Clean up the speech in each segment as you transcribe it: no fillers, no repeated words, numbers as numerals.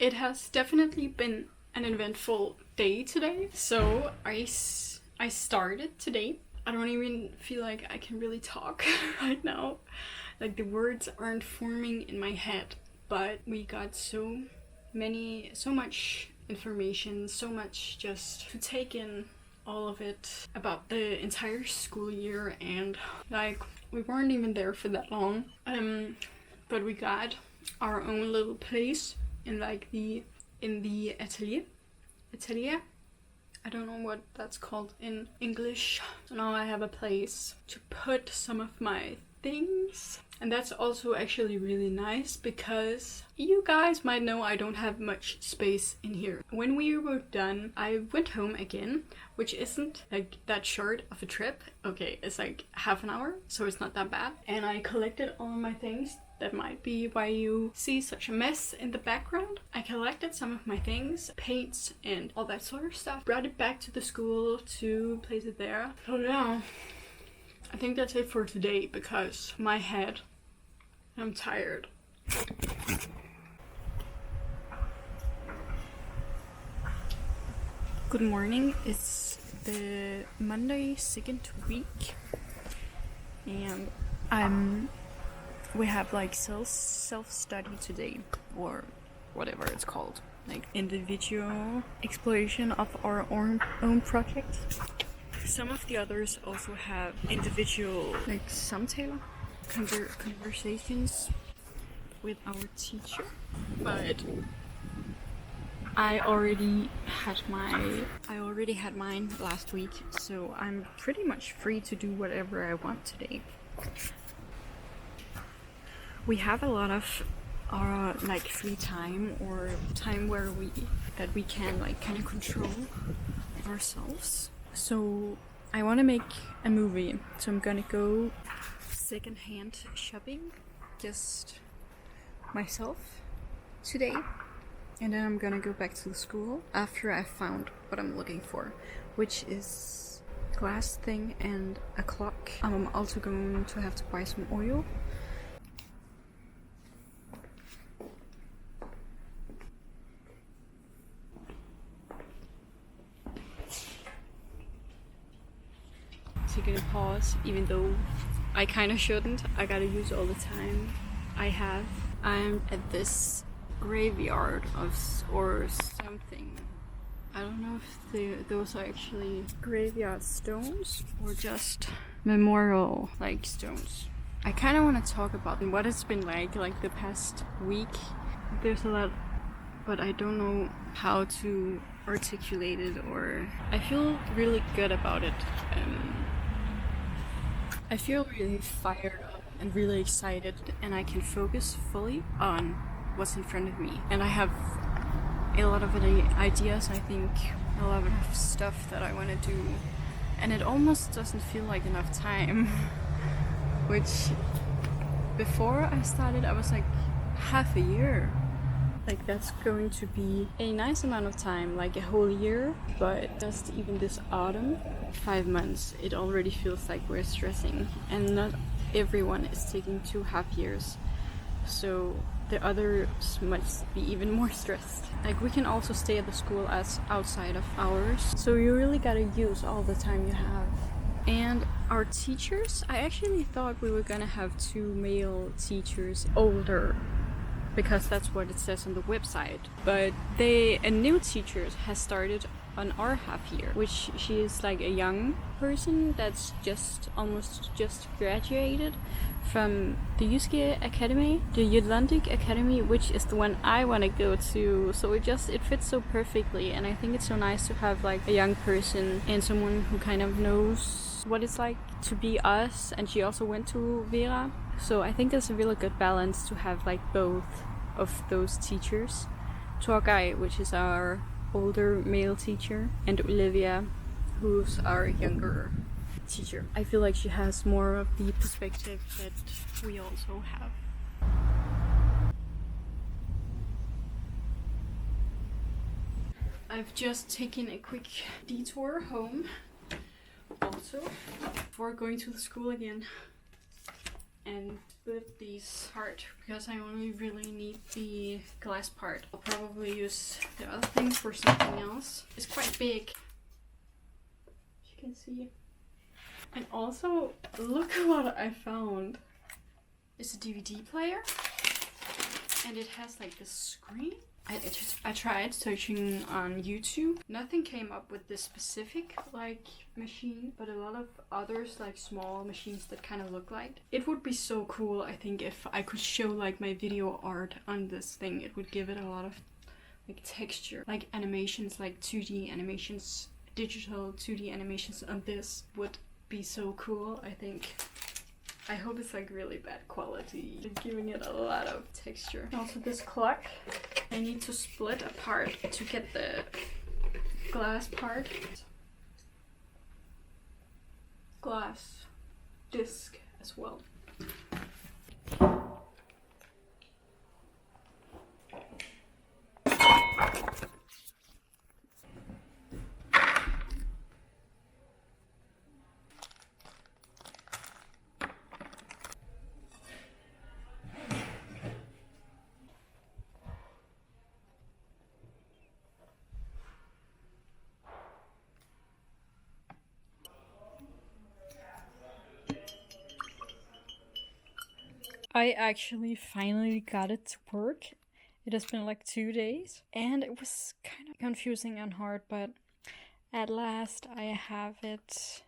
It has definitely been an eventful day today. So I started today. I don't even feel like I can really talk right now. Like the words aren't forming in my head, but we got so much information, so much just to take in, all of it about the entire school year, and like we weren't even there for that long. But we got our own little place in like the atelier. I don't know what that's called in English. So now I have a place to put some of my things. And that's also actually really nice because you guys might know I don't have much space in here. When we were done, I went home again, which isn't like that short of a trip. Okay, it's like half an hour, so it's not that bad. And I collected all my things. That might be why you see such a mess in the background. I collected some of my things, paints and all that sort of stuff. Brought it back to the school to place it there. So yeah, I think that's it for today because my head, I'm tired. Good morning. It's the Monday second week, and we have like self-study today, or whatever it's called, like individual exploration of our own project. Some of the others also have individual like samtaler, conversations with our teacher, but I already had mine last week, so I'm pretty much free to do whatever I want today. We have a lot of like free time, or time where we can like kind of control ourselves. So I want to make a movie, so I'm gonna go secondhand shopping, just myself today, and then I'm gonna go back to the school after I found what I'm looking for, which is glass thing and a clock. I'm also going to have to buy some oil. Taking a pause, even though I kind of shouldn't. I gotta use all the time I have. I'm at this graveyard or something. I don't know if those are actually graveyard stones or just memorial like stones. I kind of want to talk about what it's been like the past week. There's a lot, but I don't know how to articulate it, or I feel really good about it. I feel really fired up and really excited, and I can focus fully on what's in front of me. And I have a lot of ideas, I think, a lot of stuff that I want to do, and it almost doesn't feel like enough time. Which, before I started, I was like half a year. Like that's going to be a nice amount of time, like a whole year, but just even this autumn, 5 months, it already feels like we're stressing, and not everyone is taking 2.5 years, so the others must be even more stressed. Like we can also stay at the school as outside of hours, so you really gotta use all the time you have. And our teachers, I actually thought we were gonna have 2 male teachers, older, because that's what it says on the website. But a new teacher has started on our half year, which she is like a young person that's almost just graduated from the Jyske Academy, the Jutlandic Academy, which is the one I want to go to. So it fits so perfectly, and I think it's so nice to have like a young person and someone who kind of knows what it's like to be us. And she also went to Vera, so I think there's a really good balance to have like both of those teachers. Torgay, which is our older male teacher, and Olivia, who's our younger teacher. I feel like she has more of the perspective that we also have. I've just taken a quick detour home also before going to the school again. and split these apart because I only really need the glass part. I'll probably use the other thing for something else. It's quite big, as you can see. And also, look what I found. It's a DVD player, and it has like this screen. I tried searching on YouTube. Nothing came up with this specific like machine, but a lot of others, like small machines that kind of look like. It would be so cool, I think, if I could show like my video art on this thing. It would give it a lot of like texture, like animations, like 2D animations, digital 2D animations on this would be so cool, I think. I hope it's like really bad quality, giving it a lot of texture. Also this clock, I need to split apart to get the glass part. Glass disc as well. I actually finally got it to work. It has been like 2 days and it was kind of confusing and hard, but at last I have it.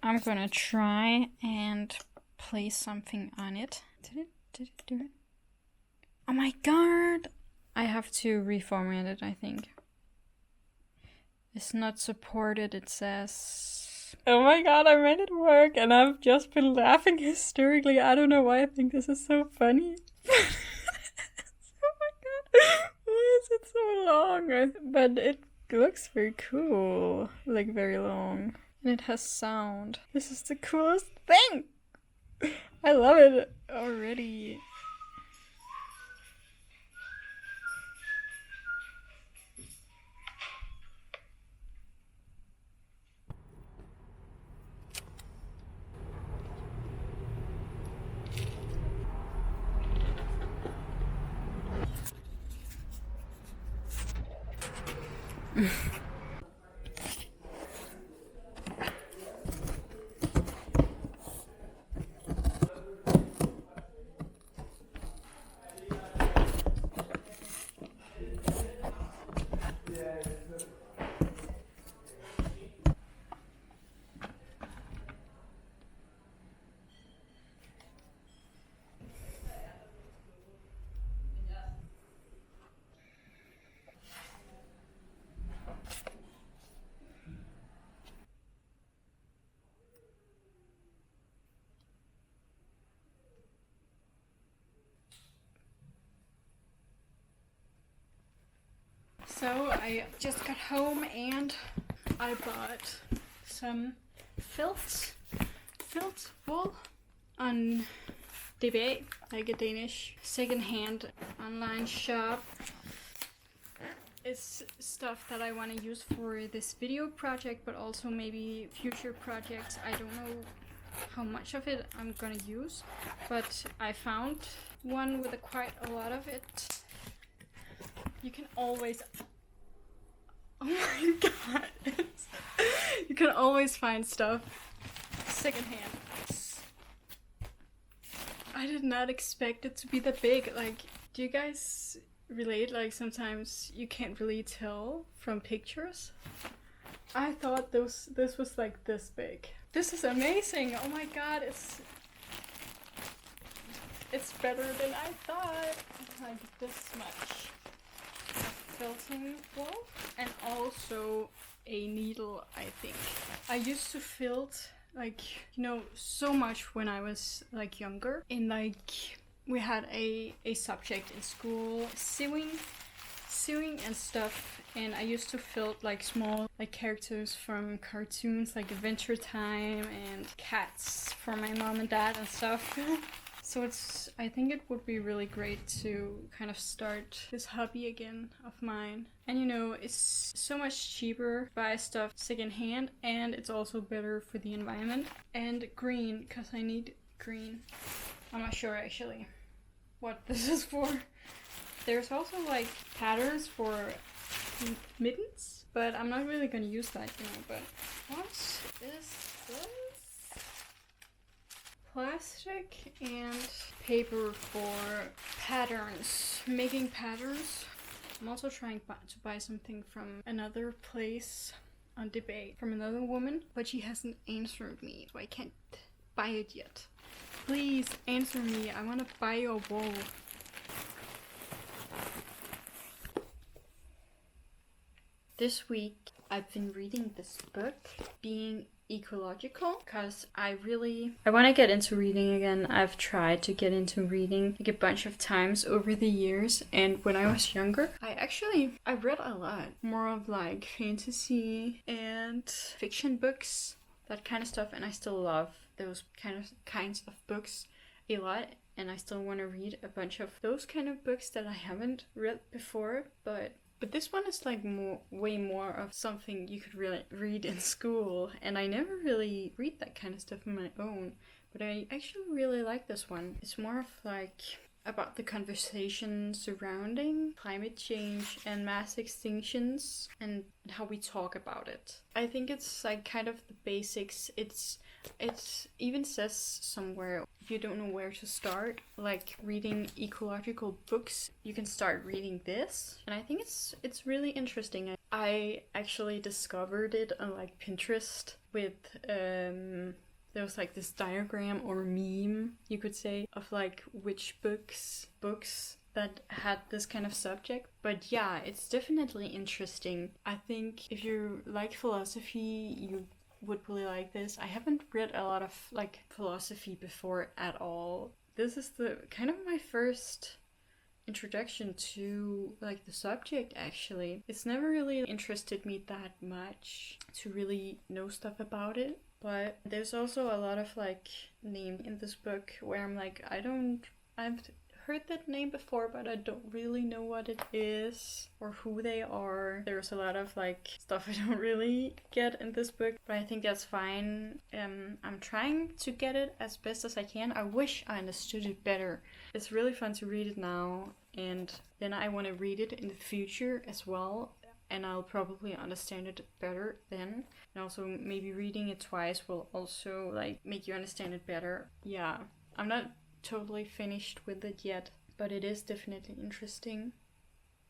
I'm gonna try and place something on it. Did it do it? Oh my god! I have to reformat it, I think. It's not supported, it says. Oh my god, I made it work and I've just been laughing hysterically. I don't know why I think this is so funny. Oh my god, why is it so long? But it looks very cool, like very long. And it has sound. This is the coolest thing! I love it already. So I just got home and I bought some felt wool on DBA, like a Danish second-hand online shop. It's stuff that I want to use for this video project, but also maybe future projects. I don't know how much of it I'm gonna use, but I found one with quite a lot of it. You can always, oh my god, you can always find stuff secondhand. I did not expect it to be that big. Like, do you guys relate? Like, sometimes you can't really tell from pictures. I thought this was like this big. This is amazing. Oh my god, it's better than I thought. Like this much felting wool and also a needle, I think. I used to felt like, you know, so much when I was like younger. In like, we had a subject in school, sewing and stuff, and I used to felt like small like characters from cartoons like Adventure Time and cats for my mom and dad and stuff. So I think it would be really great to kind of start this hobby again of mine. And you know, it's so much cheaper to buy stuff secondhand, and it's also better for the environment. And green, because I need green. I'm not sure actually what this is for. There's also like patterns for mittens, but I'm not really gonna use that, you know. But what is this? Plastic and paper for patterns, making patterns. I'm also trying to buy something from another place on debate from another woman, but she hasn't answered me, so I can't buy it yet. Please answer me. I want to buy your wool. This week I've been reading this book, Being Ecological, because I want to get into reading again. I've tried to get into reading like a bunch of times over the years, and when I was younger I read a lot more of like fantasy and fiction books, that kind of stuff, and I still love those kinds of books a lot, and I still want to read a bunch of those kind of books that I haven't read before, but this one is like way more of something you could really read in school, and I never really read that kind of stuff on my own, but I actually really like this one. It's more of like about the conversation surrounding climate change and mass extinctions and how we talk about it. I think it's like kind of the basics. It even says somewhere, if you don't know where to start, like reading ecological books, you can start reading this. And I think it's really interesting. I actually discovered it on like Pinterest with there was like this diagram or meme, you could say, of like which books that had this kind of subject. But yeah, it's definitely interesting. I think if you like philosophy, you would really like this. I haven't read a lot of like philosophy before at all. This is the kind of my first introduction to like the subject actually. It's never really interested me that much to really know stuff about it. But there's also a lot of like name in this book where I'm like, I've heard that name before, but I don't really know what it is or who they are. There's a lot of like stuff I don't really get in this book, but I think that's fine. I'm trying to get it as best as I can. I wish I understood it better. It's really fun to read it now, and then I want to read it in the future as well. And I'll probably understand it better then. And also maybe reading it twice will also like make you understand it better. Yeah, I'm not totally finished with it yet, but it is definitely interesting.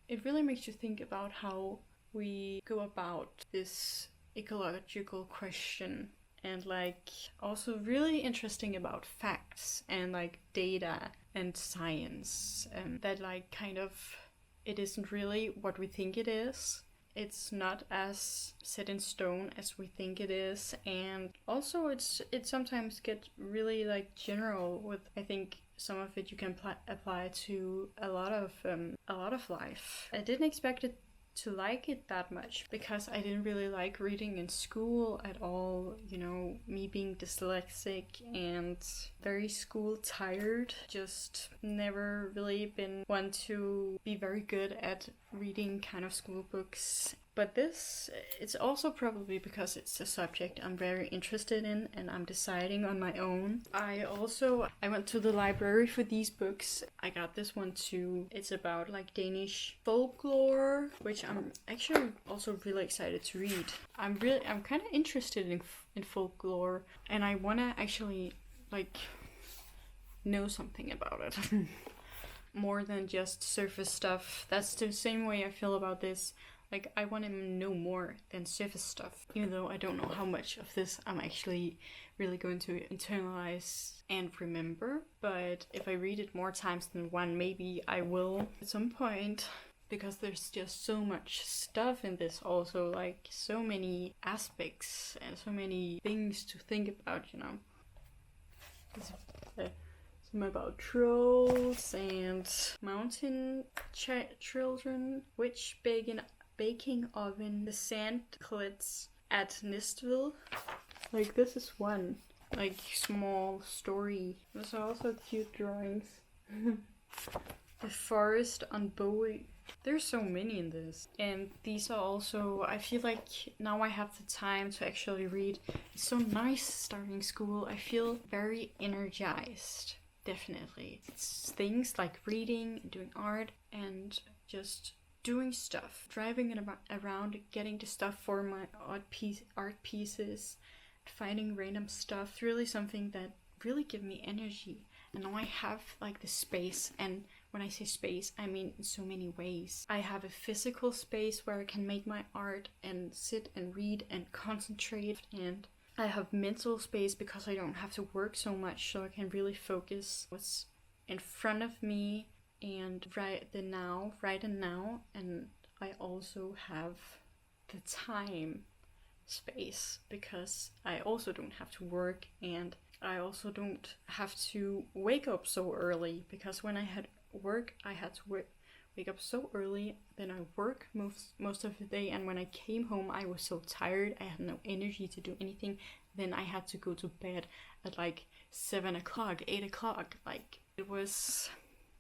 It really makes you think about how we go about this ecological question, and like also really interesting about facts and like data and science, and that like kind of it isn't really what we think it is. It's not as set in stone as we think it is, and also it sometimes gets really like general with, I think some of it you can apply to a lot of life. I didn't expect it to like it that much because I didn't really like reading in school at all. You know, me being dyslexic and very school tired, just never really been one to be very good at reading kind of school books. But this, it's also probably because it's a subject I'm very interested in and I'm deciding on my own. I went to the library for these books. I got this one too. It's about like Danish folklore, which I'm actually also really excited to read. I'm kind of interested in folklore, and I want to actually like know something about it. More than just surface stuff. That's the same way I feel about this. Like, I want to know more than surface stuff, even though I don't know how much of this I'm actually really going to internalize and remember. But if I read it more times than one, maybe I will at some point, because there's just so much stuff in this also, like so many aspects and so many things to think about, you know. Some about trolls and mountain children, witch baking oven, the sand clits at Nistville. Like, this is one like small story. There's also cute drawings. The forest on Bowie. There's so many in this. And these are also, I feel like now I have the time to actually read. It's so nice starting school. I feel very energized, definitely. It's things like reading, doing art, and just doing stuff. Driving around, getting the stuff for my art pieces, finding random stuff. It's really something that really give me energy. And now I have like the space, and when I say space, I mean in so many ways. I have a physical space where I can make my art and sit and read and concentrate, and I have mental space because I don't have to work so much, so I can really focus what's in front of me and right and now. And I also have the time space because I also don't have to work, and I also don't have to wake up so early, because when I had work I had to wake up so early, then I work most of the day, and when I came home I was so tired, I had no energy to do anything. Then I had to go to bed at like 7 o'clock, 8 o'clock. Like, it was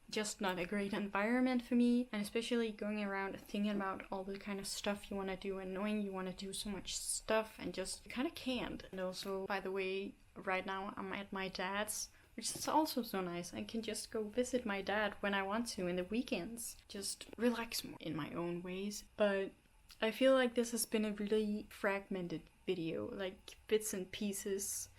just not a great environment for me, and especially going around thinking about all the kind of stuff you want to do and knowing you want to do so much stuff and just you kind of can't. And also, by the way, right now I'm at my dad's, which is also so nice. I can just go visit my dad when I want to in the weekends, just relax more in my own ways. But I feel like this has been a really fragmented video, like bits and pieces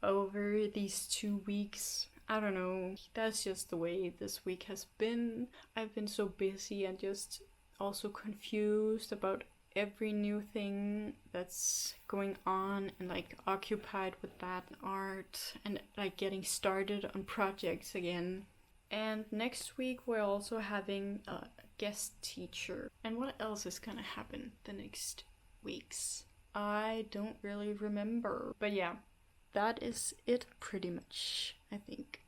over these 2 weeks. I don't know, that's just the way this week has been. I've been so busy and just also confused about every new thing that's going on, and like occupied with that art and like getting started on projects again. And next week we're also having a guest teacher. And what else is gonna happen the next weeks? I don't really remember. But yeah, that is it pretty much, I think.